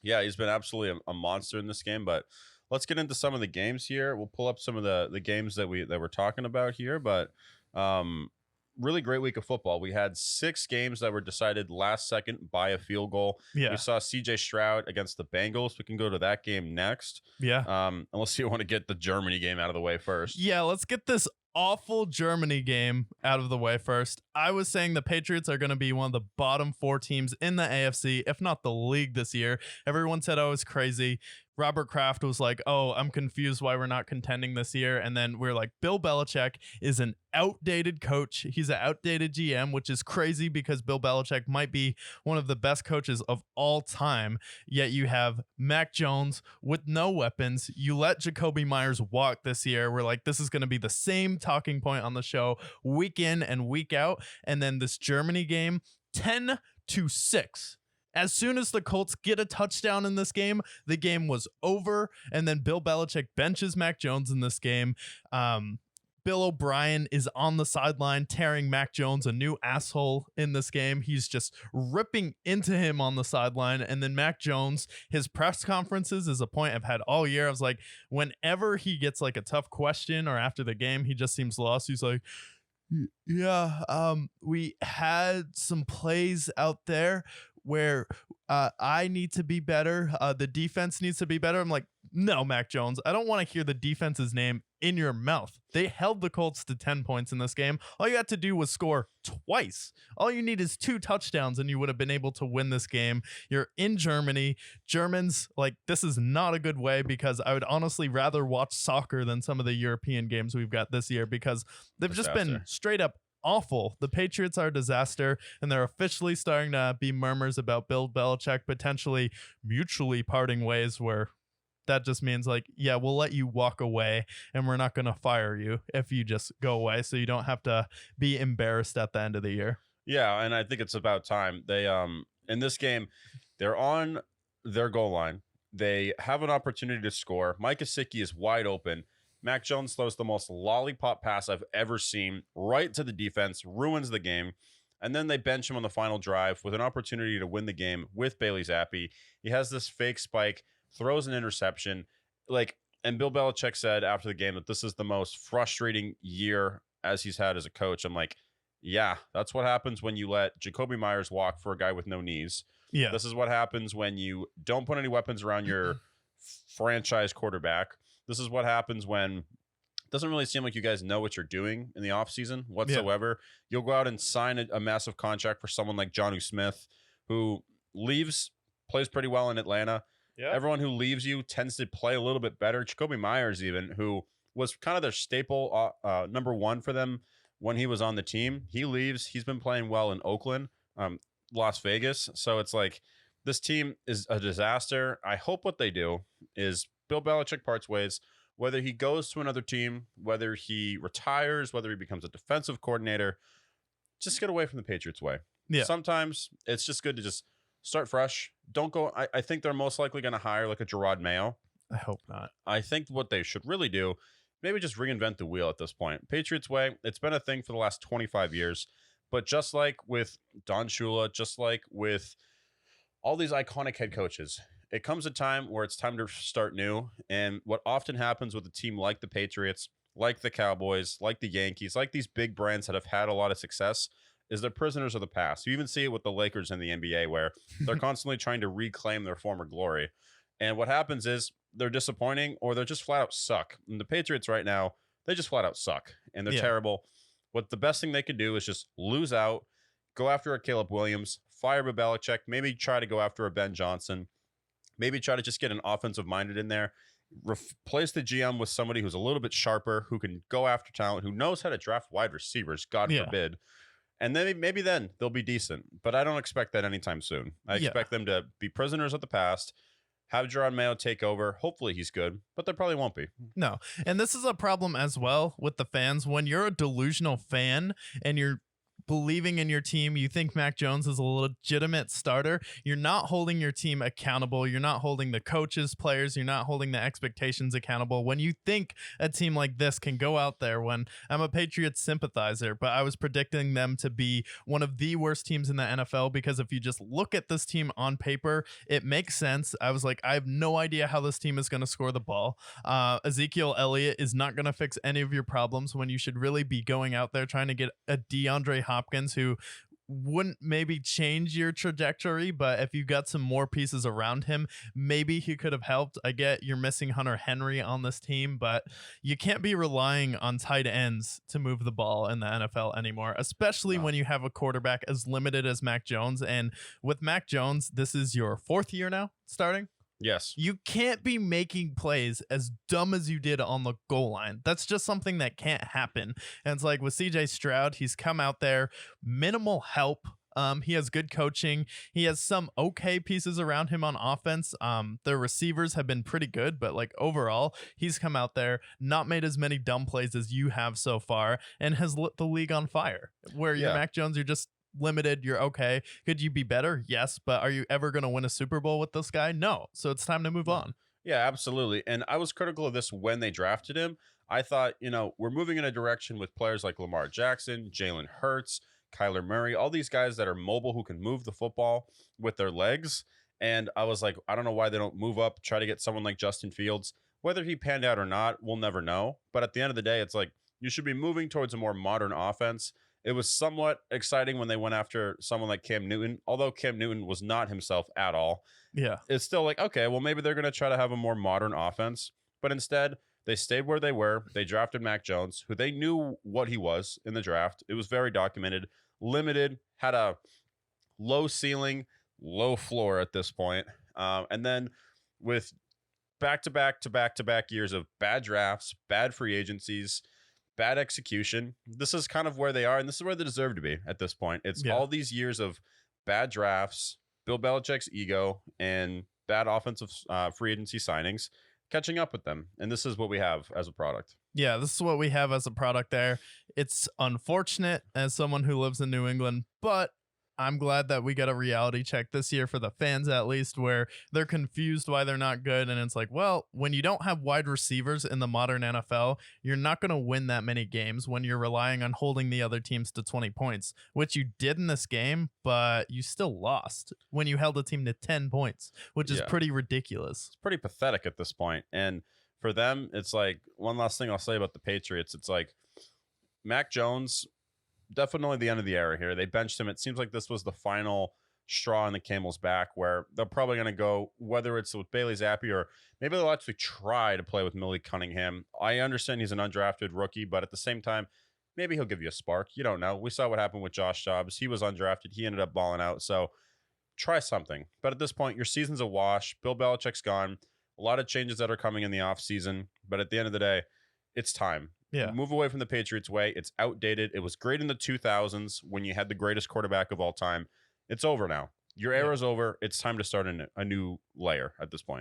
Yeah, he's been absolutely a monster in this game. But let's get into some of the games here. We'll pull up some of the games that we're talking about here. But um, really great week of football. We had 6 games that were decided last second by a field goal. We Yeah. saw C.J. Stroud against the Bengals. We can go to that game next. Yeah. Unless you want to get the Germany game out of the way first. Yeah, let's get this awful Germany game out of the way first. I was saying the Patriots are going to be one of the bottom 4 teams in the AFC, if not the league this year. Everyone said I was crazy. Robert Kraft was like, "Oh, I'm confused why we're not contending this year." And then we're like, Bill Belichick is an outdated coach. He's an outdated GM, which is crazy because Bill Belichick might be one of the best coaches of all time. Yet you have Mac Jones with no weapons. You let Jacoby Myers walk this year. We're like, this is going to be the same talking point on the show week in and week out. And then this Germany game, 10-6. As soon as the Colts get a touchdown in this game, the game was over. And then Bill Belichick benches Mac Jones in this game. Bill O'Brien is on the sideline tearing Mac Jones a new asshole in this game. He's just ripping into him on the sideline. And then Mac Jones, his press conferences is a point I've had all year. I was like, whenever he gets like a tough question or after the game, he just seems lost. He's like, yeah, we had some plays out there where I need to be better. The defense needs to be better. I'm like, no, Mac Jones, I don't want to hear the defense's name in your mouth. They held the Colts to 10 points in this game. All you had to do was score twice. All you need is 2 touchdowns and you would have been able to win this game. You're in Germany. Germans, like, this is not a good way because I would honestly rather watch soccer than some of the European games we've got this year because they've just been straight up awful. The Patriots are a disaster, and they're officially starting to be murmurs about Bill Belichick potentially mutually parting ways, where that just means like, yeah, we'll let you walk away and we're not going to fire you if you just go away, so you don't have to be embarrassed at the end of the year. Yeah, and I think it's about time. They in this game, they're on their goal line. They have an opportunity to score. Mike Gesicki is wide open. Mac Jones throws the most lollipop pass I've ever seen right to the defense, ruins the game, and then they bench him on the final drive with an opportunity to win the game with Bailey Zappi. He has this fake spike, throws an interception. And Bill Belichick said after the game that this is the most frustrating year as he's had as a coach. I'm like, yeah, that's what happens when you let Jacoby Myers walk for a guy with no knees. Yeah. This is what happens when you don't put any weapons around your franchise quarterback. This is what happens when it doesn't really seem like you guys know what you're doing in the offseason whatsoever. Yeah. You'll go out and sign a massive contract for someone like Jonnu Smith, who leaves, plays pretty well in Atlanta. Yeah. Everyone who leaves you tends to play a little bit better. Jacoby Myers, even, who was kind of their staple number one for them when he was on the team. He leaves. He's been playing well in Oakland, Las Vegas. So it's like this team is a disaster. I hope what they do is Bill Belichick parts ways, whether he goes to another team, whether he retires, whether he becomes a defensive coordinator, just get away from the Patriots way. Yeah. Sometimes it's just good to just start fresh. Don't go. I think they're most likely going to hire like a Gerard Mayo. I hope not. I think what they should really do, maybe just reinvent the wheel at this point. Patriots way, it's been a thing for the last 25 years. But just like with Don Shula, just like with all these iconic head coaches, it comes a time where it's time to start new. And what often happens with a team like the Patriots, like the Cowboys, like the Yankees, like these big brands that have had a lot of success, is they're prisoners of the past. You even see it with the Lakers in the NBA, where they're constantly trying to reclaim their former glory. And what happens is they're disappointing or they're just flat out suck. And the Patriots right now, they just flat out suck. And they're terrible. What the best thing they could do is just lose out, go after a Caleb Williams, fire a Belichick, maybe try to go after a Ben Johnson. Maybe try to just get an offensive minded in there. Replace the GM with somebody who's a little bit sharper, who can go after talent, who knows how to draft wide receivers, God forbid. And then maybe then they'll be decent. But I don't expect that anytime soon. I expect them to be prisoners of the past, have Gerard Mayo take over. Hopefully he's good, but they probably won't be. No. And this is a problem as well with the fans. When you're a delusional fan and you're believing in your team. You think Mac Jones is a legitimate starter. You're not holding your team accountable. You're not holding the coaches, players. You're not holding the expectations accountable. When you think a team like this can go out there, when I'm a Patriots sympathizer, but I was predicting them to be one of the worst teams in the NFL because if you just look at this team on paper, it makes sense. I was like, I have no idea how this team is going to score the ball. Ezekiel Elliott is not going to fix any of your problems when you should really be going out there trying to get a DeAndre Hopkins who wouldn't maybe change your trajectory, but if you got some more pieces around him, maybe he could have helped. I get you're missing Hunter Henry on this team, but you can't be relying on tight ends to move the ball in the NFL anymore, especially No. when you have a quarterback as limited as Mac Jones. And with Mac Jones, this is your 4th year now starting. Yes. You can't be making plays as dumb as you did on the goal line. That's just something that can't happen. And it's like with CJ Stroud, he's come out there, minimal help. He has good coaching. He has some okay pieces around him on offense. The receivers have been pretty good, but like overall, he's come out there, not made as many dumb plays as you have so far, and has lit the league on fire. Where you're Yeah. Mac Jones, you're just limited. You're okay. Could you be better? Yes, but are you ever going to win a Super Bowl with this guy? No. So it's time to move on. Yeah, absolutely. And I was critical of this when they drafted him. I thought, we're moving in a direction with players like Lamar Jackson, Jalen Hurts, Kyler Murray, all these guys that are mobile who can move the football with their legs. And I was like, I don't know why they don't move up, try to get someone like Justin Fields. Whether he panned out or not, we'll never know. But at the end of the day, it's like you should be moving towards a more modern offense. It was somewhat exciting when they went after someone like Cam Newton, although Cam Newton was not himself at all. Yeah. It's still like, okay, well, maybe they're going to try to have a more modern offense. But instead, they stayed where they were. They drafted Mac Jones, who they knew what he was in the draft. It was very documented, limited, had a low ceiling, low floor at this point. And then with back-to-back years of bad drafts, bad free agencies, bad execution, this is kind of where they are, and this is where they deserve to be at this point. It's all these years of bad drafts, Bill Belichick's ego, and bad offensive free agency signings catching up with them. And this is what we have as a product. Yeah, this is what we have as a product there. It's unfortunate as someone who lives in New England, but I'm glad that we got a reality check this year for the fans, at least, where they're confused why they're not good. And it's like, well, when you don't have wide receivers in the modern NFL, you're not going to win that many games when you're relying on holding the other teams to 20 points, which you did in this game, but you still lost when you held a team to 10 points, which is pretty ridiculous. It's pretty pathetic at this point. And for them, it's like, one last thing I'll say about the Patriots. It's like Mac Jones, definitely the end of the era here. They benched him. It seems like this was the final straw in the camel's back where they're probably going to go, whether it's with Bailey Zappi or maybe they'll actually try to play with Millie Cunningham. I understand he's an undrafted rookie, but at the same time, maybe he'll give you a spark. You don't know. We saw what happened with Josh Jobs. He was undrafted. He ended up balling out. So try something. But at this point, your season's a wash. Bill Belichick's gone. A lot of changes that are coming in the offseason. But at the end of the day, it's time. Yeah. Move away from the Patriots way. It's outdated. It was great in the 2000s when you had the greatest quarterback of all time. It's over now. Your era's over. It's time to start a new layer at this point.